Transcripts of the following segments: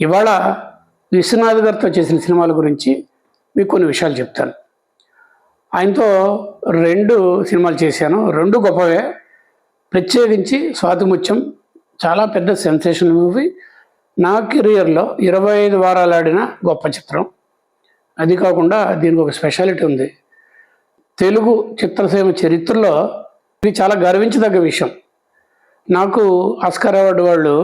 ఇవాళ విశ్వనాథ్ గారితో చేసిన సినిమాల గురించి మీకు కొన్ని విషయాలు చెప్తాను. ఆయనతో 2 సినిమాలు చేశాను. 2 గొప్పవే. ప్రత్యేకించి స్వాతిముత్యం చాలా పెద్ద సెన్సేషన్ మూవీ. నా కెరియర్లో 25 వారాలు ఆడిన గొప్ప చిత్రం. అది కాకుండా దీనికి ఒక స్పెషాలిటీ ఉంది. తెలుగు చిత్రసీమ చరిత్రలో ఇది చాలా గర్వించదగ్గ విషయం. నాకు ఆస్కార్ అవార్డు వాళ్ళు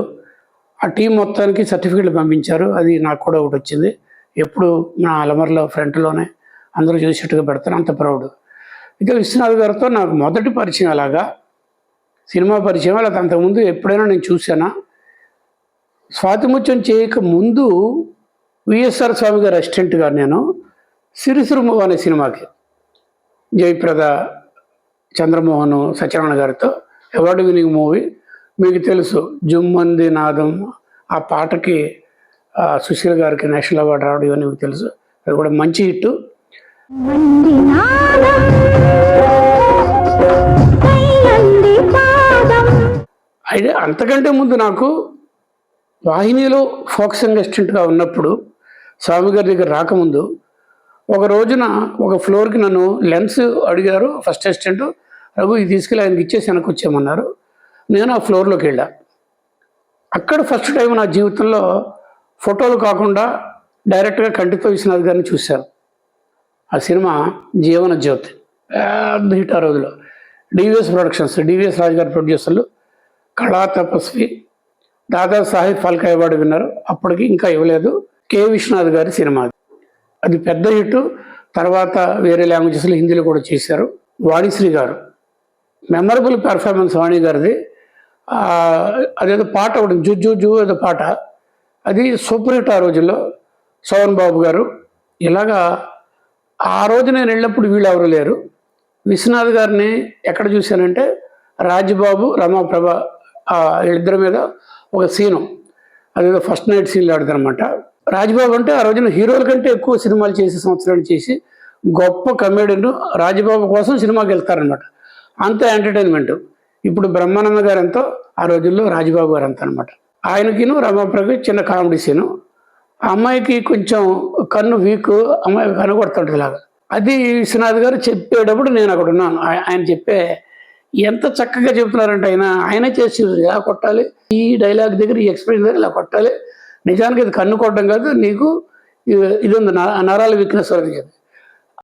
ఆ టీం మొత్తానికి సర్టిఫికెట్లు పంపించారు. అది నాకు కూడా ఒకటి వచ్చింది. ఎప్పుడు నా అలమర్లో ఫ్రంట్లోనే అందరూ చూసేట్టుగా పెడతాను. అంత ప్రౌడ్. ఇక విశ్వనాథ్ గారితో నాకు మొదటి పరిచయం అలాగా సినిమా పరిచయం. అలా అంతకుముందు ఎప్పుడైనా నేను చూసానా? స్వాతిముత్యం చేయక ముందు విఎస్ఆర్ స్వామి గారి అసిస్టెంట్గా నేను సిరిసిరుము అనే సినిమాకి జయప్రద, చంద్రమోహన్, సత్యనారాయణ గారితో అవార్డు వినింగ్ మూవీ. మీకు తెలుసు జుమ్మంది నాదం, ఆ పాటకి సుశీల్ గారికి నేషనల్ అవార్డు రావడం ఇవన్నీ మీకు తెలుసు. అది కూడా మంచి హిట్. అయితే అంతకంటే ముందు నాకు వాహినిలో ఫోకసింగ్ అసిస్టెంట్గా ఉన్నప్పుడు స్వామి గారి దగ్గర రాకముందు ఒక రోజున ఒక ఫ్లోర్కి నన్ను లెన్స్ అడిగారు. ఫస్ట్ అసిస్టెంట్ రఘు ఇది తీసుకెళ్ళి ఆయనకి ఇచ్చేసి వెనక్కి వచ్చామన్నారు. నేను ఆ ఫ్లోర్లోకి వెళ్ళా. అక్కడ ఫస్ట్ టైం నా జీవితంలో ఫోటోలు కాకుండా డైరెక్ట్గా కంటితో విశ్వనాథ్ గారిని చూశాను. ఆ సినిమా జీవన జ్యోతి పెద్ద హిట్ ఆ రోజులో. డివిఎస్ ప్రొడక్షన్స్, డివిఎస్ రాజు గారి ప్రొడ్యూసర్లు, కళా తపస్వి, దాదాసాహెబ్ ఫాల్కే అవార్డు విన్నారు. అప్పటికి ఇంకా ఇవ్వలేదు. కె విశ్వనాథ్ గారి సినిమా అది పెద్ద హిట్. తర్వాత వేరే లాంగ్వేజెస్లో హిందీలో కూడా చేశారు. వాణిశ్రీ గారు మెమరబుల్ పెర్ఫార్మెన్స్ వాణి గారిది. అదేదో పాట ఒకటి జు జు జు ఏదో పాట, అది సూపర్ హిట్ ఆ రోజుల్లో. సోహన్ బాబు గారు ఇలాగా ఆ రోజు నేను వెళ్ళినప్పుడు వీళ్ళు ఎవరు లేరు. విశ్వనాథ్ గారిని ఎక్కడ చూశానంటే రాజ్బాబు, రమాప్రభ వీళ్ళిద్దరి మీద ఒక సీను, అదేదో ఫస్ట్ నైట్ సీన్లు ఆడుతారనమాట. రాజ్బాబు అంటే ఆ రోజున హీరోల కంటే ఎక్కువ సినిమాలు చేసి సంవత్సరాలు చేసి గొప్ప కమెడియన్. రాజ్బాబు కోసం సినిమాకి వెళ్తారనమాట. అంత ఎంటర్టైన్మెంట్. ఇప్పుడు బ్రహ్మానంద గారు ఎంతో, ఆ రోజుల్లో రాజ్బాబు గారు అంత అనమాట. ఆయనకిను రమాప్రభకి చిన్న కామెడీ సీను. ఆ అమ్మాయికి కొంచెం కన్ను వీక్, అమ్మాయి కనుగొడుతుంటుంది ఇలాగా. అది విశ్వనాథ్ గారు చెప్పేటప్పుడు నేను అక్కడ ఉన్నాను. ఆయన చెప్పే ఎంత చక్కగా చెప్తున్నారంటే ఆయనే చేసి ఇలా కొట్టాలి, ఈ డైలాగ్ దగ్గర, ఈ ఎక్స్ప్రెషన్ దగ్గర ఇలా కొట్టాలి. నిజానికి ఇది కన్ను కొట్టడం కాదు, నీకు ఇది ఉంది నరాల వీక్నెస్ వరకు.